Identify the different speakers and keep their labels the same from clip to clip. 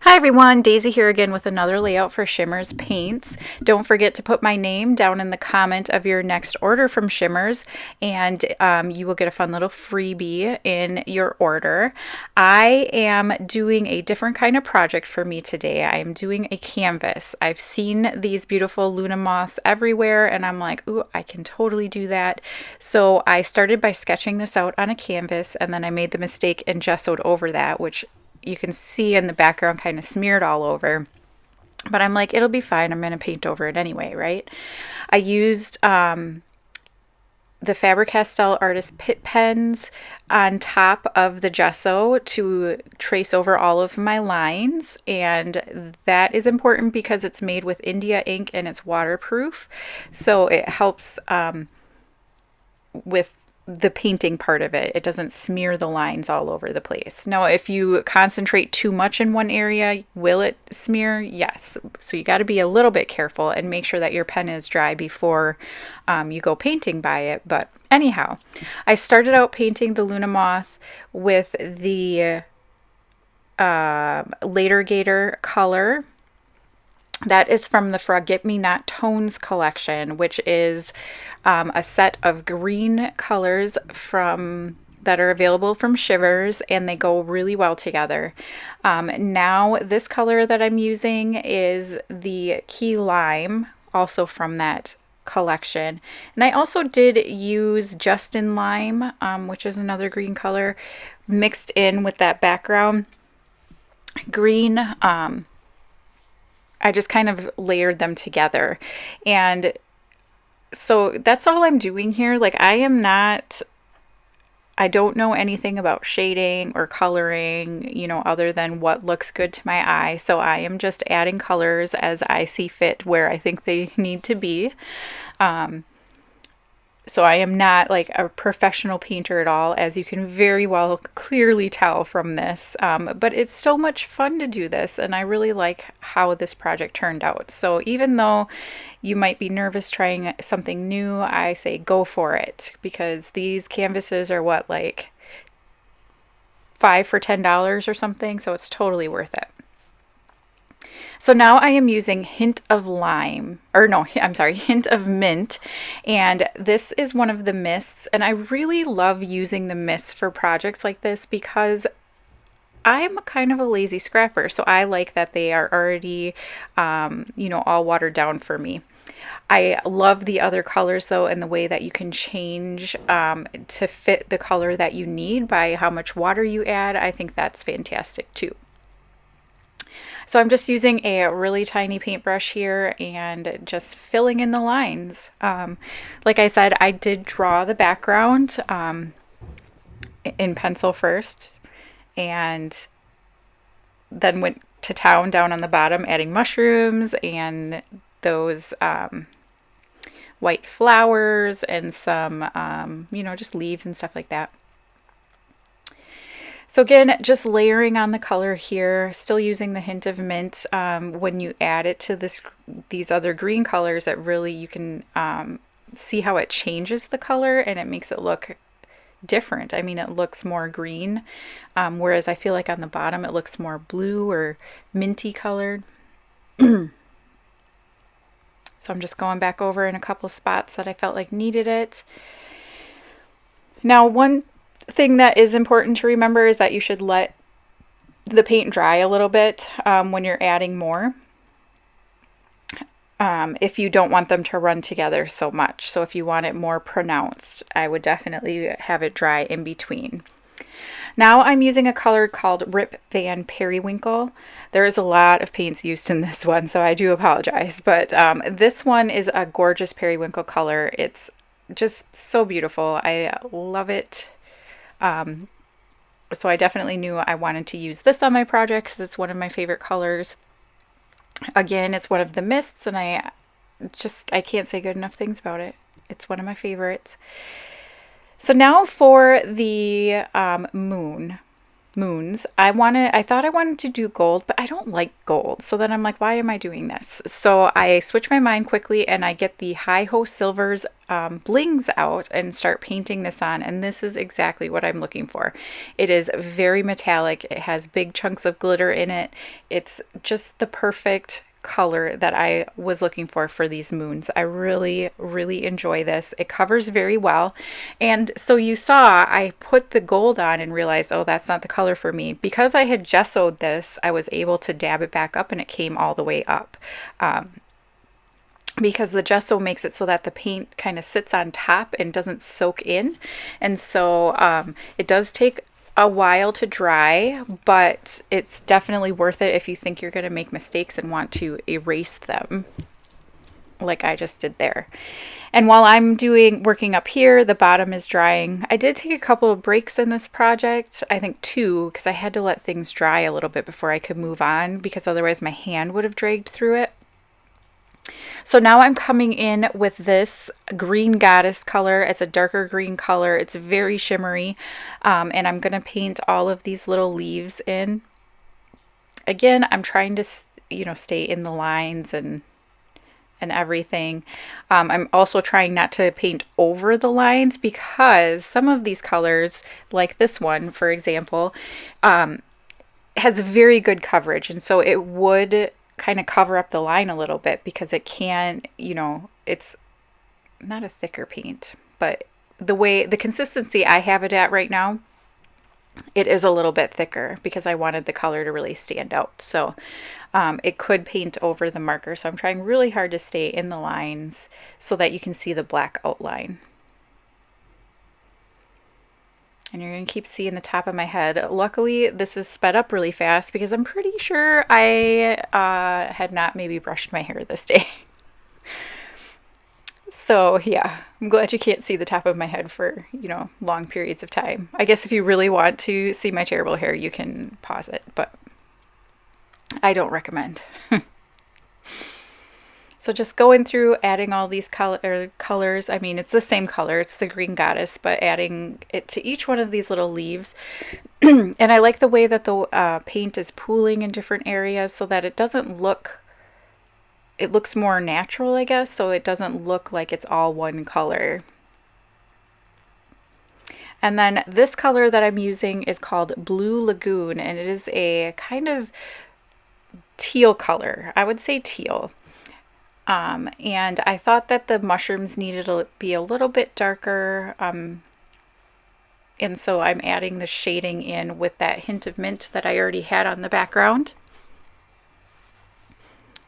Speaker 1: Hi everyone, Daisy here again with another layout for Shimmerz paints. Don't forget to put my name down in the comment of your next order from Shimmerz, and you will get a fun little freebie in your order. I am doing a different kind of project for me today. I am doing a canvas. I've seen these beautiful Luna moths everywhere and I'm like, ooh, I can totally do that. So I started by sketching this out on a canvas, and then I made the mistake and gessoed over that, which you can see in the background kind of smeared all over. But I'm like, it'll be fine. I'm going to paint over it anyway, right? I used the Faber-Castell Artist Pit pens on top of the gesso to trace over all of my lines. And that is important because it's made with India ink and it's waterproof. So it helps with the painting part of it. It doesn't smear the lines all over the place. Now, if you concentrate too much in one area, will it smear? Yes. So you got to be a little bit careful and make sure that your pen is dry before you go painting by it. But anyhow, I started out painting the Luna moth with the Later Gator color. That is from the Forget Me Not Tones collection, which is a set of green colors that are available from Shimmerz, and they go really well together. Now this color that I'm using is the Key Lime, also from that collection. And I also did use Justin Lime, which is another green color, mixed in with that background green. I just kind of layered them together. And so that's all I'm doing here. Like, I don't know anything about shading or coloring, other than what looks good to my eye. So I am just adding colors as I see fit where I think they need to be. So I am not like a professional painter at all, as you can very well clearly tell from this, but it's so much fun to do this, and I really like how this project turned out. So even though you might be nervous trying something new, I say go for it, because these canvases are like 5 for $10 or something, so it's totally worth it. So now I am using Hint of Mint, and this is one of the mists, and I really love using the mists for projects like this because I'm kind of a lazy scrapper, so I like that they are already, all watered down for me. I love the other colors though, and the way that you can change to fit the color that you need by how much water you add. I think that's fantastic too. So I'm just using a really tiny paintbrush here and just filling in the lines. Like I said, I did draw the background in pencil first, and then went to town down on the bottom, adding mushrooms and those white flowers and some, just leaves and stuff like that. So again, just layering on the color here, still using the Hint of Mint. When you add it to these other green colors, that really you can see how it changes the color and it makes it look different. I mean, it looks more green, whereas I feel like on the bottom it looks more blue or minty colored. So I'm just going back over in a couple spots that I felt like needed it. Now, one thing that is important to remember is that you should let the paint dry a little bit when you're adding more, if you don't want them to run together so much. So if you want it more pronounced, I would definitely have it dry in between. Now I'm using a color called Rip Van Periwinkle. There is a lot of paints used in this one, so I do apologize, but this one is a gorgeous periwinkle color. It's just so beautiful. I love it. So I definitely knew I wanted to use this on my project because it's one of my favorite colors. Again, it's one of the mists, and I can't say good enough things about it. It's one of my favorites. So now for the moon. moons, I thought I wanted to do gold, but I don't like gold. So then I'm like, why am I doing this? So I switch my mind quickly and I get the Hi Ho Silvers blings out and start painting this on. And this is exactly what I'm looking for. It is very metallic. It has big chunks of glitter in it. It's just the perfect color that I was looking for these moons. I really, really enjoy this. It covers very well. And so you saw I put the gold on and realized, oh, that's not the color for me. Because I had gessoed this, I was able to dab it back up and it came all the way up. Because the gesso makes it so that the paint kind of sits on top and doesn't soak in. And so it does take a while to dry, but it's definitely worth it if you think you're going to make mistakes and want to erase them like I just did there. And while I'm working up here, the bottom is drying. I did take a couple of breaks in this project, I think 2, because I had to let things dry a little bit before I could move on, because otherwise my hand would have dragged through it. So now I'm coming in with this green goddess color. It's a darker green color. It's very shimmery. And I'm going to paint all of these little leaves in. Again, I'm trying to, stay in the lines and everything. I'm also trying not to paint over the lines because some of these colors, like this one, for example, has very good coverage. And so it would kind of cover up the line a little bit because it can, it's not a thicker paint, but the consistency I have it at right now, it is a little bit thicker because I wanted the color to really stand out. So it could paint over the marker. So I'm trying really hard to stay in the lines so that you can see the black outline. And you're going to keep seeing the top of my head. Luckily, this is sped up really fast because I'm pretty sure I had not maybe brushed my hair this day. So yeah, I'm glad you can't see the top of my head for, long periods of time. I guess if you really want to see my terrible hair, you can pause it, but I don't recommend. So just going through, adding all these colors. I mean, it's the same color. It's the green goddess, but adding it to each one of these little leaves. And I like the way that the paint is pooling in different areas so that it doesn't look, it looks more natural, I guess. So it doesn't look like it's all one color. And then this color that I'm using is called Blue Lagoon, and it is a kind of teal color. I would say teal. And I thought that the mushrooms needed to be a little bit darker. And so I'm adding the shading in with that hint of mint that I already had on the background.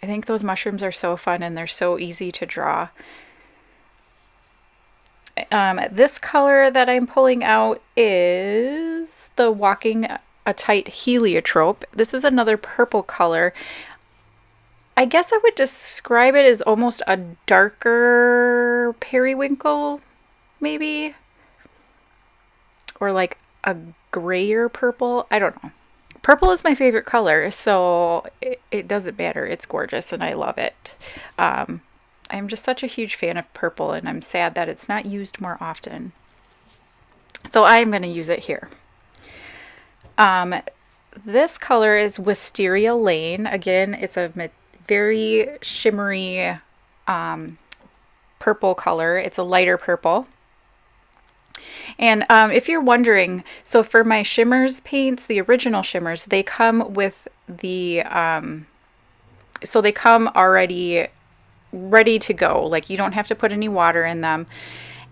Speaker 1: I think those mushrooms are so fun and they're so easy to draw. This color that I'm pulling out is the Walking a Tight Heliotrope. This is another purple color. I guess I would describe it as almost a darker periwinkle, maybe, or like a grayer purple. I don't know. Purple is my favorite color, so it doesn't matter. It's gorgeous and I love it. I'm just such a huge fan of purple, and I'm sad that it's not used more often. So I'm going to use it here. This color is Wisteria Lane. Again, it's a very shimmery purple color. It's a lighter purple. And if you're wondering, so for my Shimmerz paints, the original Shimmerz, they come with the, so they come already ready to go. Like you don't have to put any water in them.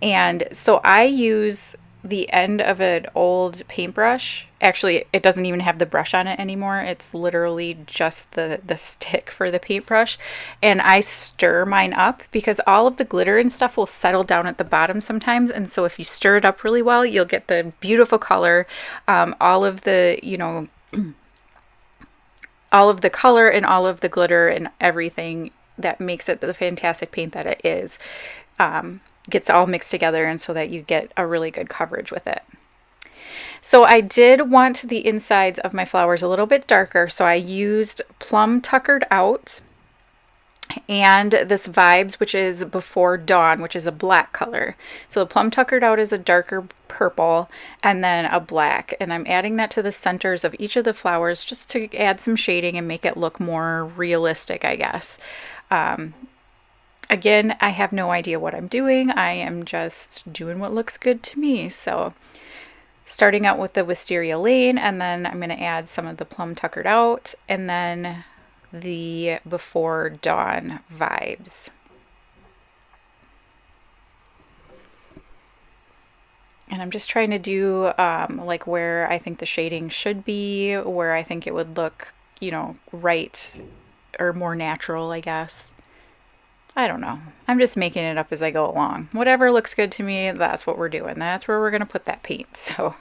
Speaker 1: And so I use the end of an old paintbrush. Actually, it doesn't even have the brush on it anymore. It's literally just the stick for the paintbrush. And I stir mine up because all of the glitter and stuff will settle down at the bottom sometimes. And so if you stir it up really well, you'll get the beautiful color. All of the, all of the color and all of the glitter and everything that makes it the fantastic paint that it is. Gets all mixed together, and so that you get a really good coverage with it. So I did want the insides of my flowers a little bit darker, so I used Plum Tuckered Out, and this Vibes, which is Before Dawn, which is a black color. So the Plum Tuckered Out is a darker purple and then a black. And I'm adding that to the centers of each of the flowers just to add some shading and make it look more realistic, I guess. Again, I have no idea what I'm doing. I am just doing what looks good to me. So starting out with the Wisteria Lane, and then I'm going to add some of the Plum Tuckered Out, and then the Before Dawn Vibes. And I'm just trying to do like where I think the shading should be, where I think it would look, you know, right or more natural, I guess. I don't know. I'm just making it up as I go along. Whatever looks good to me, that's what we're doing. That's where we're going to put that paint. So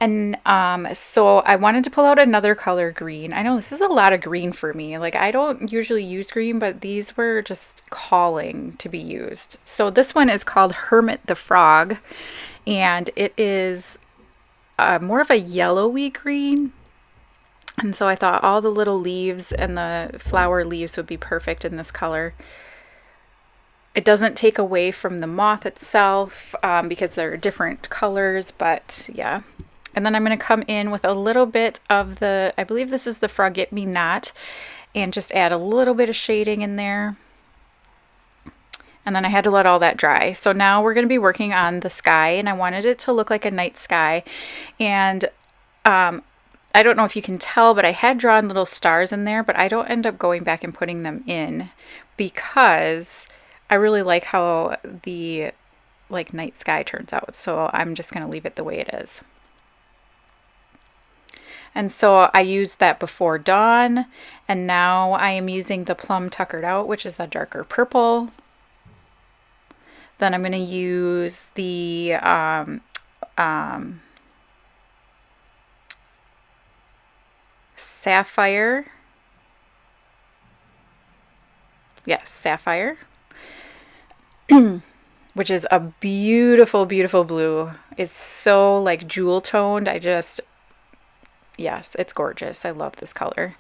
Speaker 1: I wanted to pull out another color, green. I know this is a lot of green for me. Like, I don't usually use green, but these were just calling to be used. So this one is called Hermit the Frog, and it is more of a yellowy green. And so I thought all the little leaves and the flower leaves would be perfect in this color. It doesn't take away from the moth itself because they're different colors, but yeah. And then I'm going to come in with a little bit of the, I believe this is the Forget Me Not, and just add a little bit of shading in there. And then I had to let all that dry. So now we're going to be working on the sky, and I wanted it to look like a night sky. And I don't know if you can tell, but I had drawn little stars in there, but I don't end up going back and putting them in because I really like how the like night sky turns out. So I'm just going to leave it the way it is. And so I used that Before Dawn, and now I am using the Plum Tuckered Out, which is a darker purple. Then I'm going to use the Sapphire. Yes, Sapphire. Which is a beautiful, beautiful blue. It's so like jewel toned. Yes, it's gorgeous. I love this color.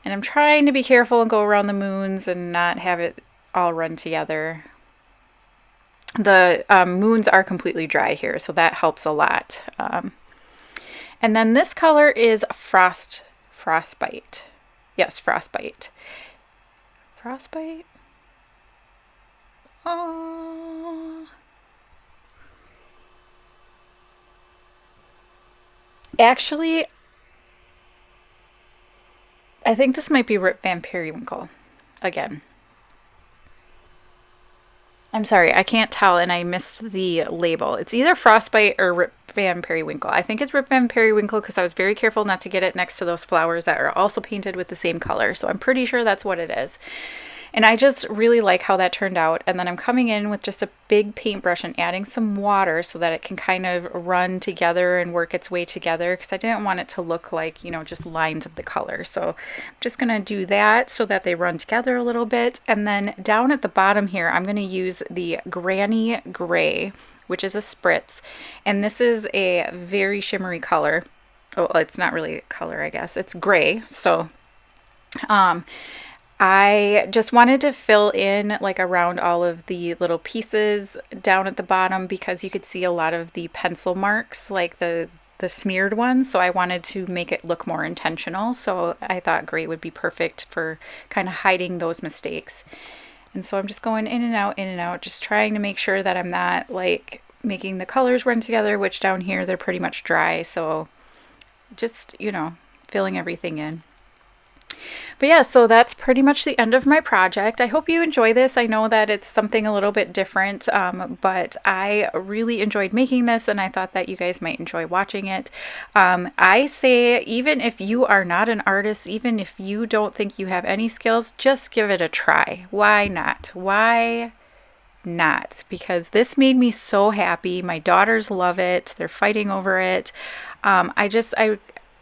Speaker 1: And I'm trying to be careful and go around the moons and not have it all run together. The moons are completely dry here, so that helps a lot. And then this color is Frostbite. Yes, Frostbite. Frostbite? Oh. Actually, I think this might be Rip Van Periwinkle again. I'm sorry, I can't tell, and I missed the label. It's either Frostbite or Rip Van Periwinkle. I think it's Rip Van Periwinkle because I was very careful not to get it next to those flowers that are also painted with the same color. So I'm pretty sure that's what it is. And I just really like how that turned out. And then I'm coming in with just a big paintbrush and adding some water so that it can kind of run together and work its way together, because I didn't want it to look like, you know, just lines of the color. So I'm just going to do that so that they run together a little bit. And then down at the bottom here, I'm going to use the Granny Gray, which is a spritz. And this is a very shimmery color. Oh, it's not really a color, I guess. It's gray. So, I just wanted to fill in like around all of the little pieces down at the bottom because you could see a lot of the pencil marks, like the smeared ones. So I wanted to make it look more intentional. So I thought gray would be perfect for kind of hiding those mistakes. And so I'm just going in and out, just trying to make sure that I'm not like making the colors run together, which down here they're pretty much dry. So just, you know, filling everything in. But yeah, so that's pretty much the end of my project. I hope you enjoy this. I know that it's something a little bit different, but I really enjoyed making this, and I thought that you guys might enjoy watching it. I say, even if you are not an artist, even if you don't think you have any skills, just give it a try. Why not? Why not? Because this made me so happy. My daughters love it. They're fighting over it.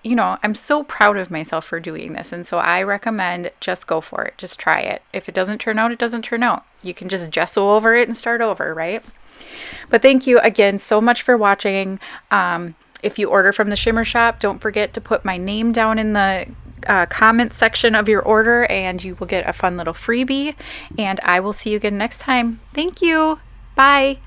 Speaker 1: You know, I'm so proud of myself for doing this. And so I recommend just go for it. Just try it. If it doesn't turn out, it doesn't turn out. You can just gesso over it and start over, right? But thank you again so much for watching. If you order from the Shimmer Shop, don't forget to put my name down in the comment section of your order and you will get a fun little freebie. And I will see you again next time. Thank you. Bye.